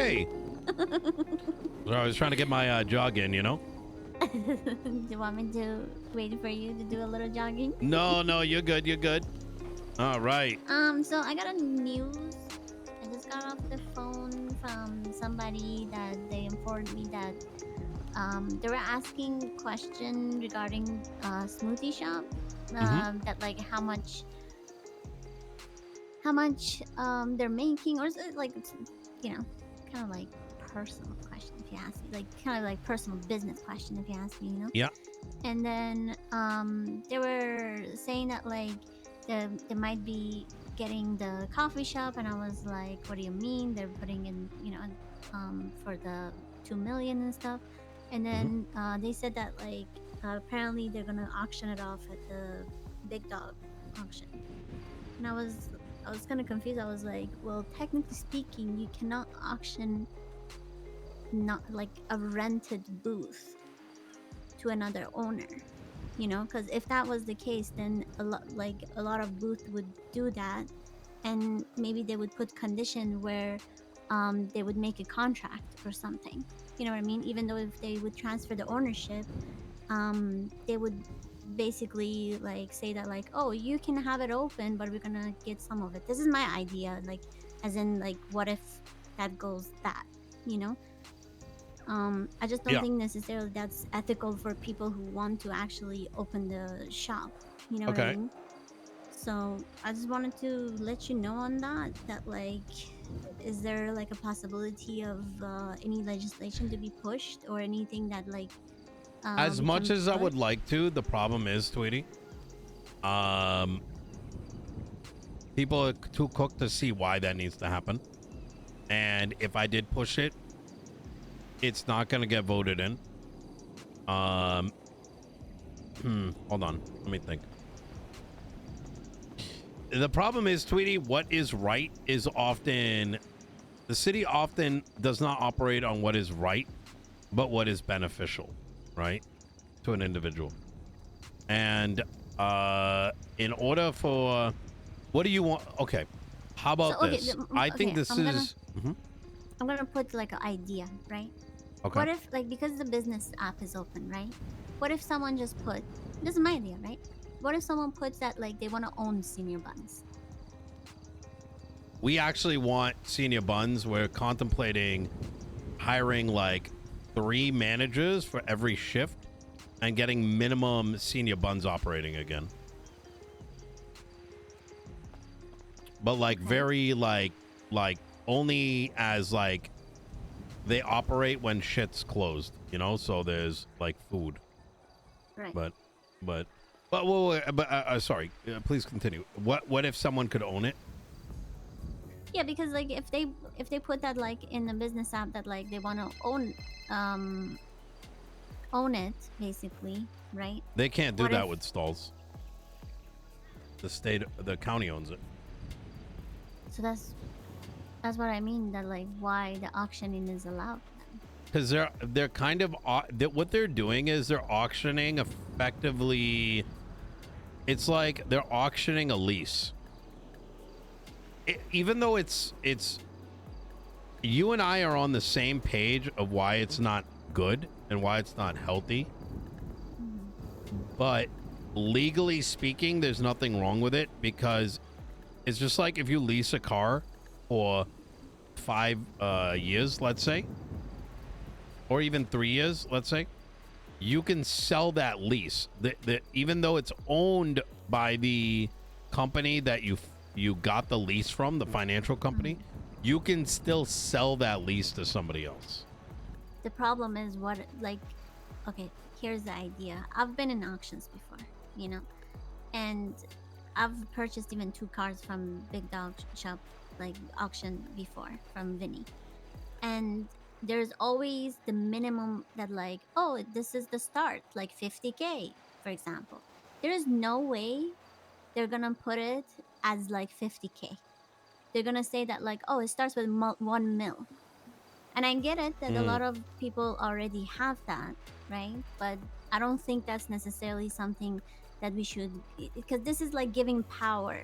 hey. So I was trying to get my jog in, you know? Do you want me to wait for you to do a little jogging? No, you're good. You're good. All right. So I got a news. I just got off the phone from somebody that they informed me that they were asking question regarding smoothie shop. That like how much they're making, or is it like, you know, kind of like personal question if you ask me, like kind of like personal business question if you ask me, you know. Yeah. And then they were saying that like they might be getting the coffee shop, and I was like, what do you mean they're putting in, you know, for the 2 million and stuff. And then they said that like apparently they're gonna auction it off at the big dog auction. And I was kind of confused. I was like, well, technically speaking, you cannot auction not like a rented booth to another owner, you know, because if that was the case, then a lot of booths would do that, and maybe they would put condition where they would make a contract or something, you know what I mean? Even though if they would transfer the ownership, they would basically like say that like, oh, you can have it open, but we're gonna get some of it. This is my idea, like, as in like, what if that goes that, you know? I just don't think necessarily that's ethical for people who want to actually open the shop, you know what I mean? So I just wanted to let you know on that like, is there like a possibility of any legislation to be pushed or anything that like As we much can as I would push? like to, the problem is, Tweetie, people are too cooked to see why that needs to happen. And if I did push it, it's not going to get voted in. Hold on. Let me think. The problem is, Tweetie, what is right is often... The city often does not operate on what is right, but what is beneficial, right? To an individual. And in order for... What do you want? Okay. How about this? I think this is... I'm gonna put like an idea, right? Okay. What if, like, because the business app is open, right? What if someone just put, this is my idea, right? What if someone puts that like they want to own senior buns? We actually want senior buns. We're contemplating hiring like 3 managers for every shift and getting minimum senior buns operating again. But like very like only as like they operate when shit's closed, you know? So there's like food. Right. But sorry, please continue. What if someone could own it? Yeah, because like if they put that like in the business app that like they want to own it basically, right? They can't do that with stalls. The county owns it. So that's what I mean, that like why the auctioning is allowed. Because they're kind of what they're doing is they're auctioning effectively. It's like they're auctioning a lease. Even though it's you and I are on the same page of why it's not good and why it's not healthy. But legally speaking, there's nothing wrong with it, because it's just like if you lease a car for 5 years, let's say, or even 3 years, let's say, you can sell that lease. Even though it's owned by the company that you got the lease from, the financial company, you can still sell that lease to somebody else. The problem is what, like, okay, here's the idea. I've been in auctions before, you know, and I've purchased even 2 cars from Big Dog Shop, like auction before, from Vinny. And there's always the minimum that like, oh, this is the start, like 50K, for example. There's no way they're gonna put it as like 50K. They're gonna say that like, oh, it starts with 1 mil. And I get it that a lot of people already have that, right? But I don't think that's necessarily something that we should, because this is like giving power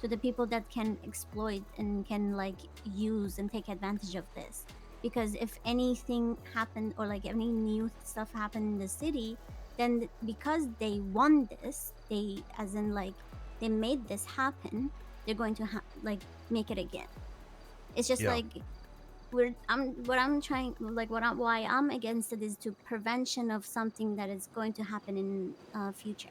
to the people that can exploit and can like use and take advantage of this. because if anything happened or like any new stuff happened in the city, then because they won this, they as in like they made this happen, they're going to like make it again. It's just Yeah. like I'm trying like why I'm against it is to prevention of something that is going to happen in future.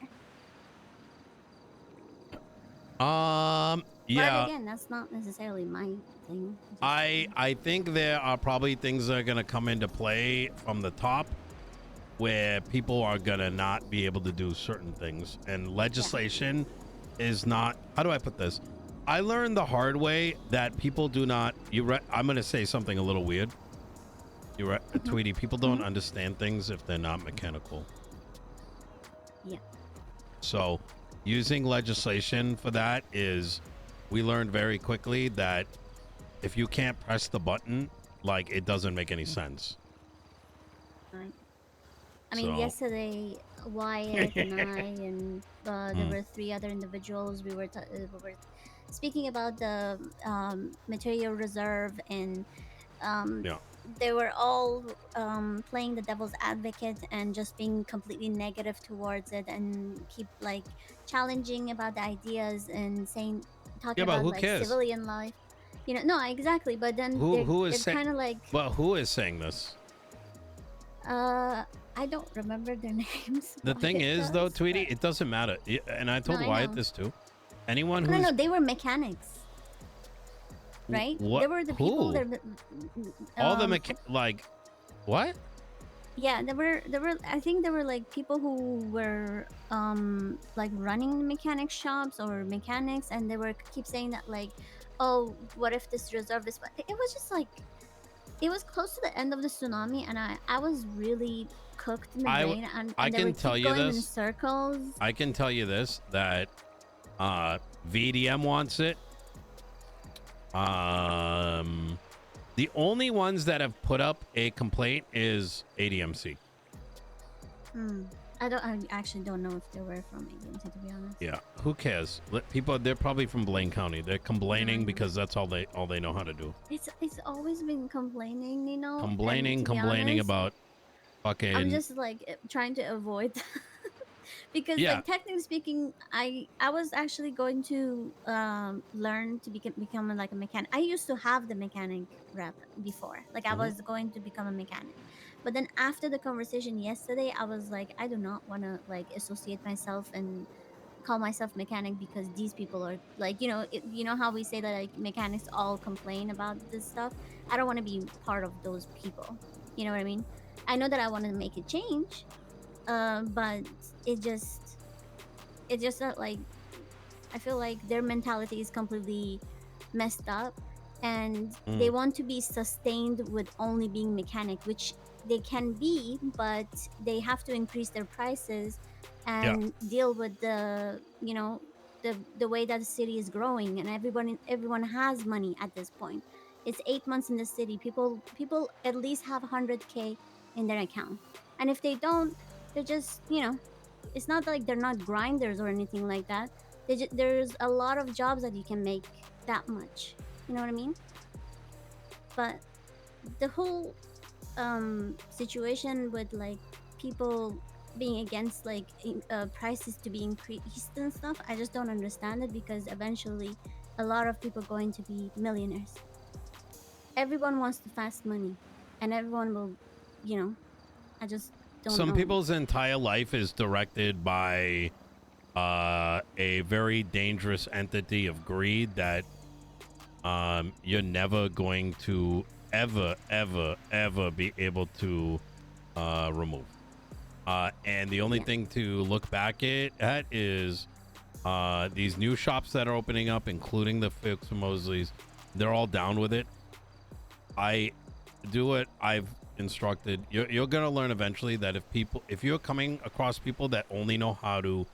But Yeah. again, that's not necessarily my thing. Just, I think there are probably things that are gonna come into play from the top where people are gonna not be able to do certain things, and legislation is not. How do I put this? I learned the hard way that people do not. I'm gonna say something a little weird. You're right, Tweety. People don't understand things if they're not mechanical. Yeah. So, using legislation for that is, we learned very quickly that if you can't press the button, like, it doesn't make any sense. Right. I mean, So, yesterday, Wyatt and I and there were 3 other individuals. We were speaking about the material reserve, and um, yeah. they were all playing the devil's advocate and just being completely negative towards it, and keep like challenging about the ideas and saying Yeah, talking but about who like cares? civilian life. No, exactly. But then Who is they're saying? kind of like Well, who is saying this? I don't remember their names. The thing Wyatt is, though, does, Tweety, but it doesn't matter. And I no, told I Wyatt know. this too. Anyone No, who's they were mechanics, right? what? They were the people Who? that All the like, what? yeah, there were I think there were like people who were like running mechanic shops or mechanics, and they were keep saying that like, oh, what if this reserve is, it was just like it was close to the end of the tsunami, and I was really cooked in the brain, I and they can would tell keep you going in this. circles. I can tell you this, that VDM wants it. The only ones that have put up a complaint is ADMC. I actually don't know if they were from agency, to be honest. Yeah, who cares? People, they're probably from Blaine County. They're complaining No. because that's all they know how to do. It's always been complaining, and Complaining, to be complaining honest, about I'm fucking. just like trying to avoid because Yeah. like technically speaking, I was actually going to learn to become like a mechanic. I used to have the mechanic rep before, like I Mhm. was going to become a mechanic, but then after the conversation yesterday, I was like, I do not want to like associate myself and call myself mechanic, because these people are like, you know how we say that like mechanics all complain about this stuff. I don't want to be part of those people. You know what I mean? I know that I want to make a change, but it just not like, I feel like their mentality is completely messed up, and they Mm. want to be sustained with only being mechanic, which they can be, but they have to increase their prices Yeah. and deal with the way that the city is growing, and everyone has money at this point. It's 8 months in the city. People at least have 100K in their account, and if they don't, they're just it's not like they're not grinders or anything like that. There's a lot of jobs that you can make that much. You know what I mean? But the whole situation with like people being against like prices to be increased and stuff, I just don't understand it, because eventually a lot of people going to be millionaires. Everyone wants the fast money, and everyone will, you know. I just don't Some know. people's entire life is directed by a very dangerous entity of greed that you're never going to ever be able to remove. And the only Yeah. thing to look back at is these new shops that are opening up, including the Fix Mosleys. They're all down with it. I do what I've instructed. You're gonna learn eventually that if you're coming across people that only know how to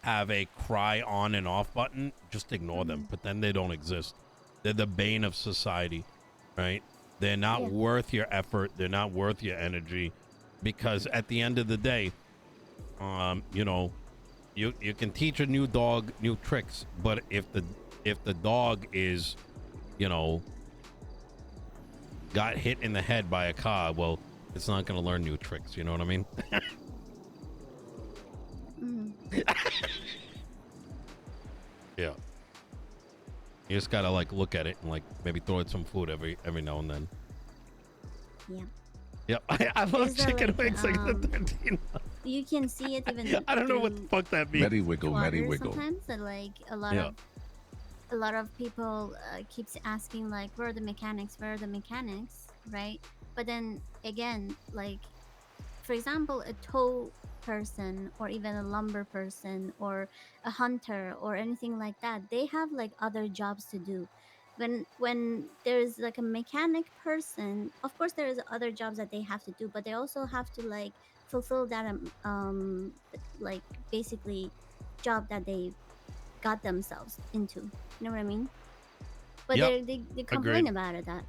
have a cry on and off button, just ignore them. Pretend they don't exist. They're the bane of society, right? They're not Yeah. worth your effort. They're not worth your energy, because at the end of the day, you can teach a new dog new tricks, but if the dog is, you know, got hit in the head by a car, well, it's not going to learn new tricks. You know what I mean? Yeah. You just gotta like look at it and like maybe throw it some food every now and then. Yeah. Yep. I love Is there, chicken like, wings like the 13. You can see it even. I don't know what the fuck that means. Medi wiggle, medi wiggle. Sometimes, that like a lot of people keeps asking like, where are the mechanics? Where are the mechanics? Right? But then again, like, for example, a tow person or even a lumber person or a hunter or anything like that, they have like other jobs to do. When there's like a mechanic person, of course there is other jobs that they have to do, but they also have to like fulfill that like basically job that they got themselves into. You know what I mean? But Yep. they complain Agreed. about it, that,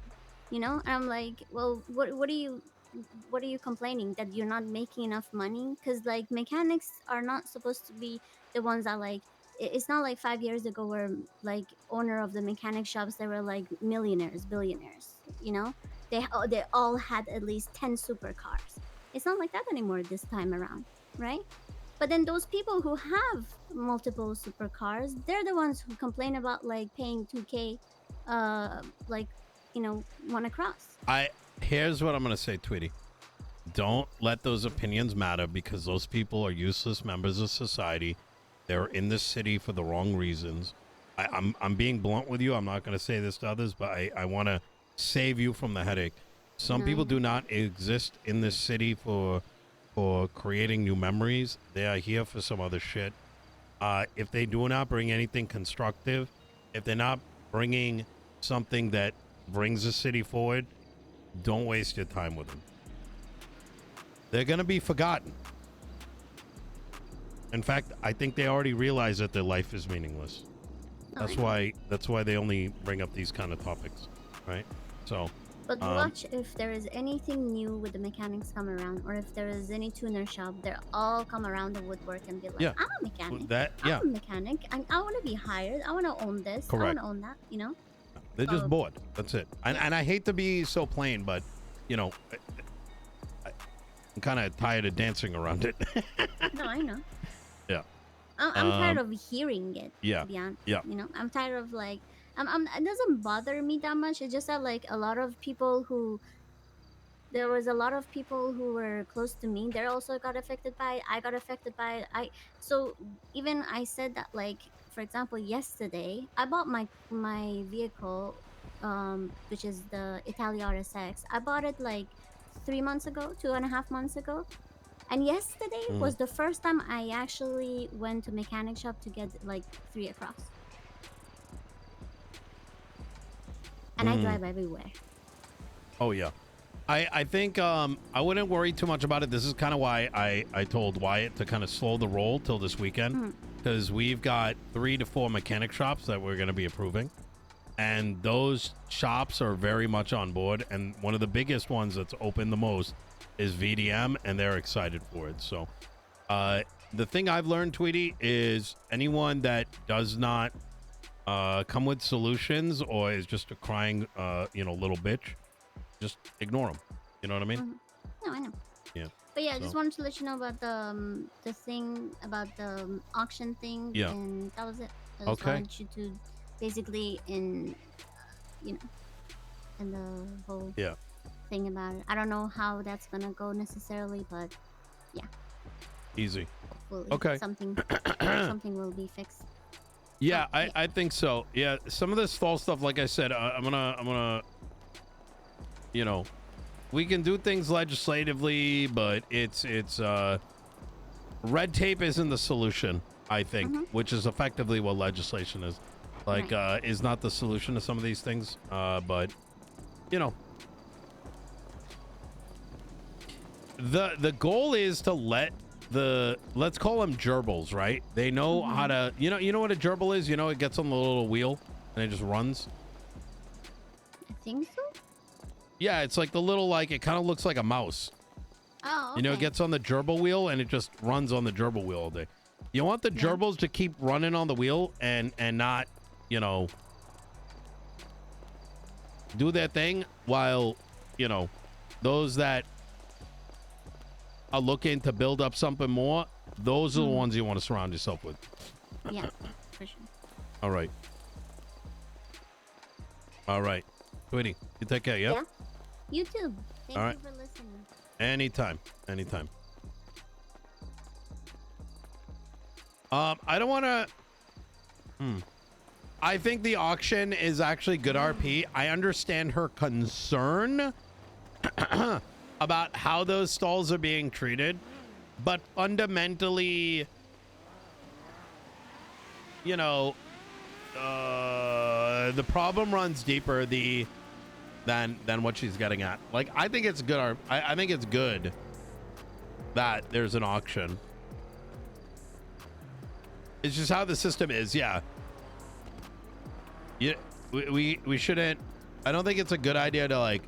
you know. And I'm like, well, what are you complaining, that you're not making enough money? Because like mechanics are not supposed to be the ones that like, it's not like 5 years ago where like owner of the mechanic shops, they were like millionaires, billionaires, you know. They all had at least 10 supercars. It's not like that anymore this time around, right? But then those people who have multiple supercars, they're the ones who complain about like paying 2K, like, you know, one across. Here's what I'm gonna say, Tweetie. Don't let those opinions matter, because those people are useless members of society. They're in this city for the wrong reasons. I'm being blunt with you. I'm not gonna say this to others, but I want to save you from the headache. Some people do not exist in this city for creating new memories. They are here for some other shit. If they do not bring anything constructive, if they're not bringing something that brings the city forward, don't waste your time with them. They're going to be forgotten. In fact, I think they already realize that their life is meaningless. That's why they only bring up these kind of topics, right? So, but watch, if there is anything new with the mechanics come around, or if there is any tuner shop, they'll all come around the woodwork and be like, I'm a mechanic. I'm a mechanic. I want to be hired. I want to own this. Correct. I want to own that, you know? They're just bored. That's it. And I hate to be so plain, but, you know, I'm kind of tired of dancing around it. No, I know. Yeah. I'm tired of hearing it, yeah. to be honest. Yeah. You know, I'm tired of like, it doesn't bother me that much. It's just that like a lot of people who, there was a lot of people who were close to me, they also got affected by it. I got affected by it. So even I said that, like, for example, yesterday I bought my vehicle, which is the Italia RSX. I bought it like 3 months ago, 2.5 months ago. And yesterday was the first time I actually went to mechanic shop to get like 3 across. And I drive everywhere. Oh, yeah. I think I wouldn't worry too much about it. This is kind of why I told Wyatt to kind of slow the roll till this weekend. Because we've got 3 to 4 mechanic shops that we're going to be approving. And those shops are very much on board. And one of the biggest ones that's open the most is VDM, and they're excited for it. So the thing I've learned, Tweetie, is anyone that does not come with solutions or is just a crying, little bitch, just ignore them. You know what I mean? No, I know. Yeah. But yeah, I just wanted to let you know about the thing about the auction thing. Yeah. And that was it. I just wanted you to basically in the whole thing about it. I don't know how that's gonna go necessarily, but yeah. Easy. Hopefully something will be fixed. Yeah, I think so. Yeah, some of this stall stuff, like I said, I'm gonna we can do things legislatively, but it's red tape isn't the solution, I think, which is effectively what legislation is. Like, is not the solution to some of these things, but the goal is to let let's call them gerbils, right? They know how to, you know what a gerbil is? You know, it gets on the little wheel and it just runs. I think so. Yeah, it's like the little, like, it kind of looks like a mouse. Oh, okay. You know, it gets on the gerbil wheel and it just runs on the gerbil wheel all day. You want the gerbils to keep running on the wheel and not, do their thing while you know, those that are looking to build up something more, those are the ones you want to surround yourself with. Yeah, for sure. All right. All right. Tweetie, you take care, yeah? Yeah. You too. Thank All you right. for listening. Anytime. Anytime. I don't want to... I think the auction is actually good RP. I understand her concern about how those stalls are being treated, but fundamentally, you know, the problem runs deeper than what she's getting at. Like, I think it's good. I think it's good that there's an auction. It's just how the system is. Yeah. Yeah. We shouldn't. I don't think it's a good idea to like